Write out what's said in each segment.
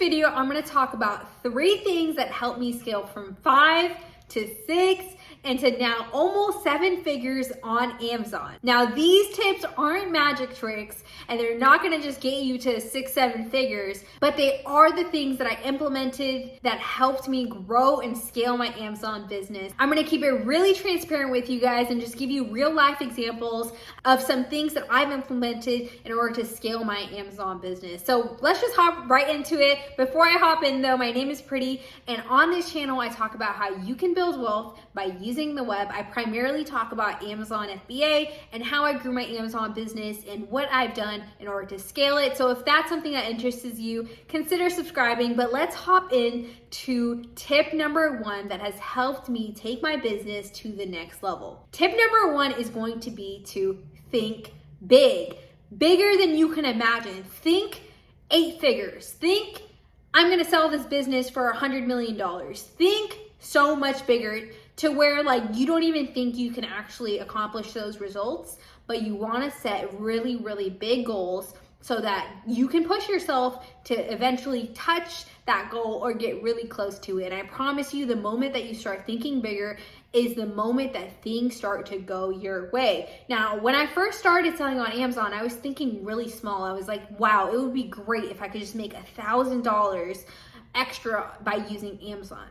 video, I'm gonna talk about 3 things that helped me scale from 5 to 6 and to now almost 7 figures on Amazon. Now, these tips aren't magic tricks and they're not gonna just get you to 6, 7 figures, but they are the things that I implemented that helped me grow and scale my Amazon business. I'm gonna keep it really transparent with you guys and just give you real life examples of some things that I've implemented in order to scale my Amazon business. So let's just hop right into it. Before I hop in though, my name is Pretty, and on this channel, I talk about how you can build wealth by using the web. I primarily talk about Amazon FBA and how I grew my Amazon business and what I've done in order to scale it. So if that's something that interests you, consider subscribing. But let's hop in to tip number 1 that has helped me take my business to the next level. Tip number 1 is going to be to think big, bigger than you can imagine. Think 8 figures. Think I'm gonna sell this business for $100 million. Think so much bigger to where like you don't even think you can actually accomplish those results, but you wanna set really, really big goals so that you can push yourself to eventually touch that goal or get really close to it. And I promise you, the moment that you start thinking bigger is the moment that things start to go your way. Now, when I first started selling on Amazon, I was thinking really small. I was like, wow, it would be great if I could just make $1,000 extra by using Amazon.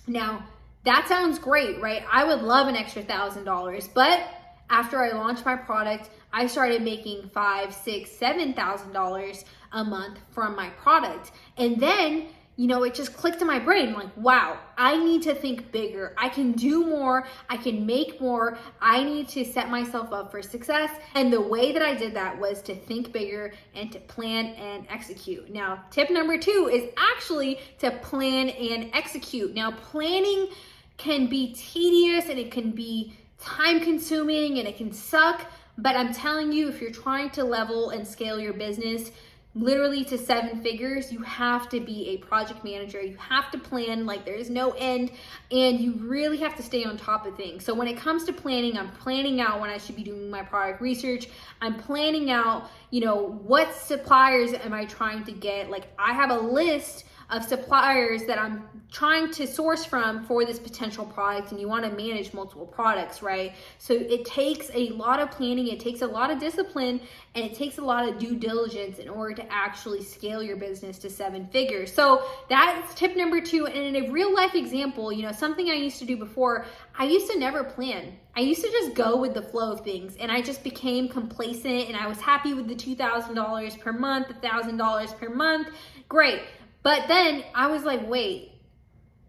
Now, that sounds great, right? I would love an extra $1,000, but after I launched my product, I started making $5,000, $6,000, $7,000 a month from my product. And then, it just clicked in my brain like, wow, I need to think bigger. I can do more. I can make more. I need to set myself up for success. And the way that I did that was to think bigger and to plan and execute. Now, tip number 2 is actually to plan and execute. Now, planning can be tedious and it can be time consuming and it can suck. But I'm telling you, if you're trying to level and scale your business literally to 7 figures, you have to be a project manager. You have to plan like there's no end, and you really have to stay on top of things. So when it comes to planning, I'm planning out when I should be doing my product research. I'm planning out, what suppliers am I trying to get? Like I have a list of suppliers that I'm trying to source from for this potential product, and you want to manage multiple products, right? So it takes a lot of planning, it takes a lot of discipline, and it takes a lot of due diligence in order to actually scale your business to 7 figures. So that's tip number 2. And in a real life example, something I used to do before, I used to never plan. I used to just go with the flow of things, and I just became complacent, and I was happy with the $2,000 per month, $1,000 per month. Great. But then I was like, wait,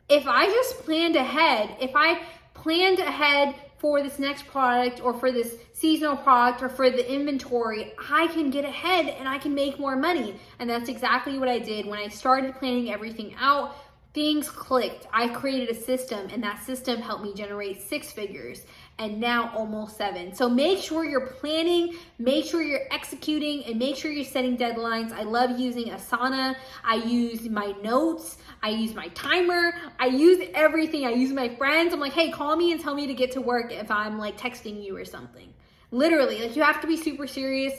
if I just planned ahead, if I planned ahead for this next product or for this seasonal product or for the inventory, I can get ahead and I can make more money. And that's exactly what I did. When I started planning everything out, things clicked. I created a system, and that system helped me generate 6 figures and now almost 7. So make sure you're planning, make sure you're executing, and make sure you're setting deadlines. I love using Asana. I use my notes. I use my timer. I use everything. I use my friends. I'm like, hey, call me and tell me to get to work if I'm like texting you or something. Literally, like you have to be super serious.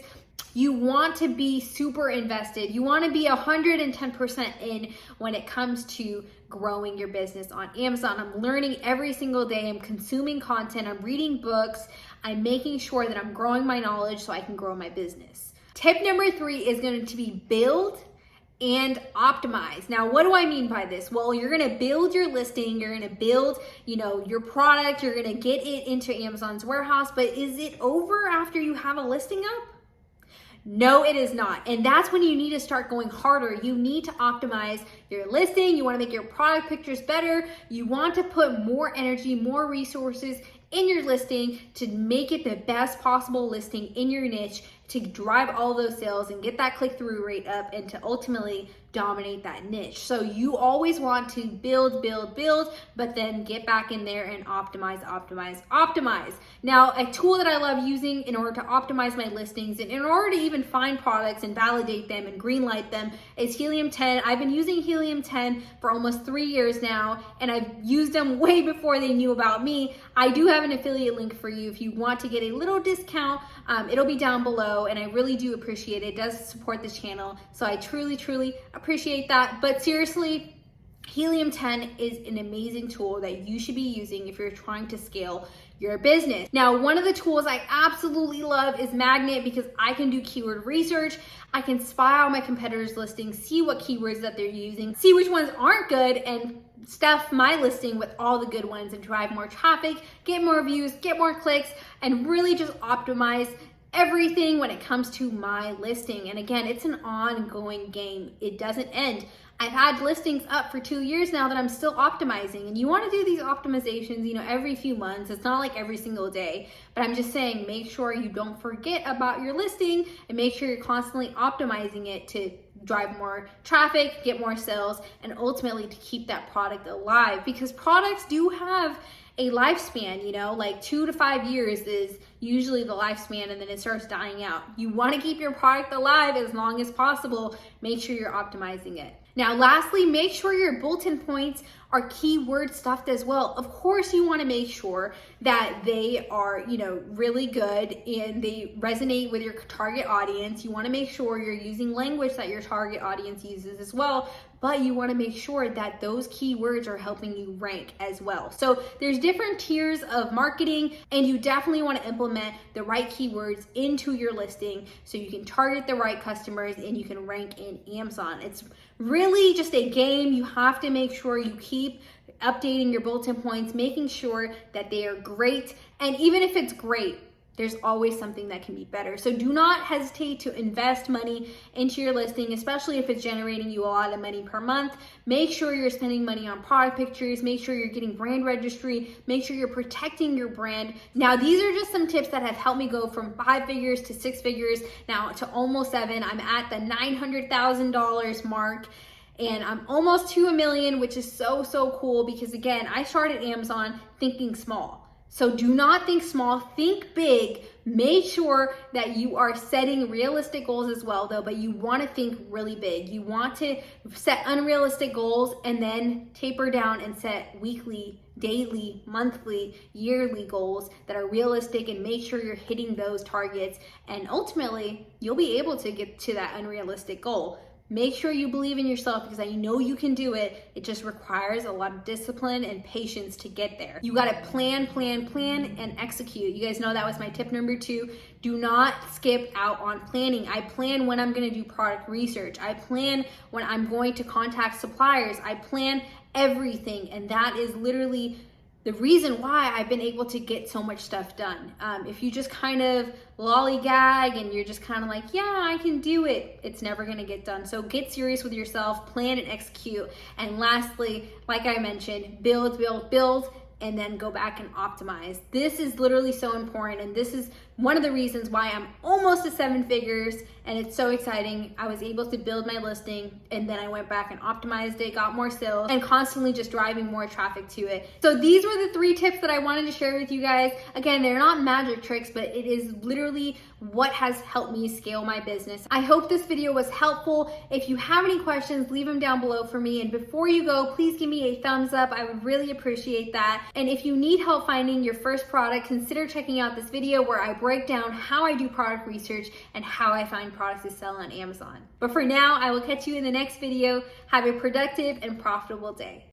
You want to be super invested. You want to be 110% in when it comes to growing your business on Amazon. I'm learning every single day. I'm consuming content. I'm reading books. I'm making sure that I'm growing my knowledge so I can grow my business. Tip number 3 is going to be build and optimize. Now, what do I mean by this? Well, you're going to build your listing. You're going to build, your product. You're going to get it into Amazon's warehouse. But is it over after you have a listing up? No, it is not. And that's when you need to start going harder. You need to optimize your listing. You want to make your product pictures better. You want to put more energy, more resources in your listing to make it the best possible listing in your niche, to drive all those sales and get that click-through rate up and to ultimately dominate that niche. So you always want to build, but then get back in there and optimize. Now, a tool that I love using in order to optimize my listings and in order to even find products and validate them and greenlight them is Helium 10. I've been using Helium 10 for almost 3 years now, and I've used them way before they knew about me. I do have an affiliate link for you if you want to get a little discount. It'll be down below. below, and I really do appreciate it. It does support the channel, so I truly, truly appreciate that. But seriously, Helium 10 is an amazing tool that you should be using if you're trying to scale your business. Now, one of the tools I absolutely love is Magnet, because I can do keyword research. I can spy out my competitors' listings, see what keywords that they're using, see which ones aren't good, and stuff my listing with all the good ones and drive more traffic, get more views, get more clicks, and really just optimize everything when it comes to my listing. And again, it's an ongoing game. It doesn't end. I've had listings up for 2 years now that I'm still optimizing, and you want to do these optimizations, every few months. It's not like every single day, but I'm just saying, make sure you don't forget about your listing and make sure you're constantly optimizing it to drive more traffic, get more sales, and ultimately to keep that product alive, because products do have a lifespan, like 2 to 5 years is usually the lifespan, and then it starts dying out. You want to keep your product alive as long as possible. Make sure you're optimizing it. Now, lastly, make sure your bulletin points are keyword stuffed as well. Of course, you want to make sure that they are, really good and they resonate with your target audience. You want to make sure you're using language that your target audience uses as well, but you want to make sure that those keywords are helping you rank as well. So there's different tiers of marketing, and you definitely want to implement the right keywords into your listing so you can target the right customers and you can rank in Amazon. It's really just a game. You have to make sure you keep updating your bulletin points, making sure that they are great. And even if it's great, there's always something that can be better. So do not hesitate to invest money into your listing, especially if it's generating you a lot of money per month. Make sure you're spending money on product pictures. Make sure you're getting brand registry. Make sure you're protecting your brand. Now, these are just some tips that have helped me go from 5 figures to 6 figures, now to almost 7. I'm at the $900,000 mark. And I'm almost to $1 million, which is so, so cool, because again, I started Amazon thinking small. So do not think small, think big. Make sure that you are setting realistic goals as well though, but you want to think really big. You want to set unrealistic goals and then taper down and set weekly, daily, monthly, yearly goals that are realistic, and make sure you're hitting those targets. And ultimately, you'll be able to get to that unrealistic goal. Make sure you believe in yourself, because I know you can do it. It just requires a lot of discipline and patience to get there. You gotta plan, and execute. You guys know that was my tip number 2. Do not skip out on planning. I plan when I'm gonna do product research. I plan when I'm going to contact suppliers. I plan everything, and that is literally the reason why I've been able to get so much stuff done. If you just kind of lollygag and you're just kind of like, yeah, I can do it, it's never gonna get done. So get serious with yourself, plan and execute. And lastly, like I mentioned, build, and then go back and optimize. This is literally so important, and this is one of the reasons why I'm almost to 7 figures, and it's so exciting. I was able to build my listing, and then I went back and optimized it, got more sales, and constantly just driving more traffic to it. So these were the 3 tips that I wanted to share with you guys. Again, they're not magic tricks, but it is literally what has helped me scale my business. I hope this video was helpful. If you have any questions, leave them down below for me. And before you go, please give me a thumbs up. I would really appreciate that. And if you need help finding your first product, consider checking out this video where I break down how I do product research and how I find products to sell on Amazon. But for now, I will catch you in the next video. Have a productive and profitable day.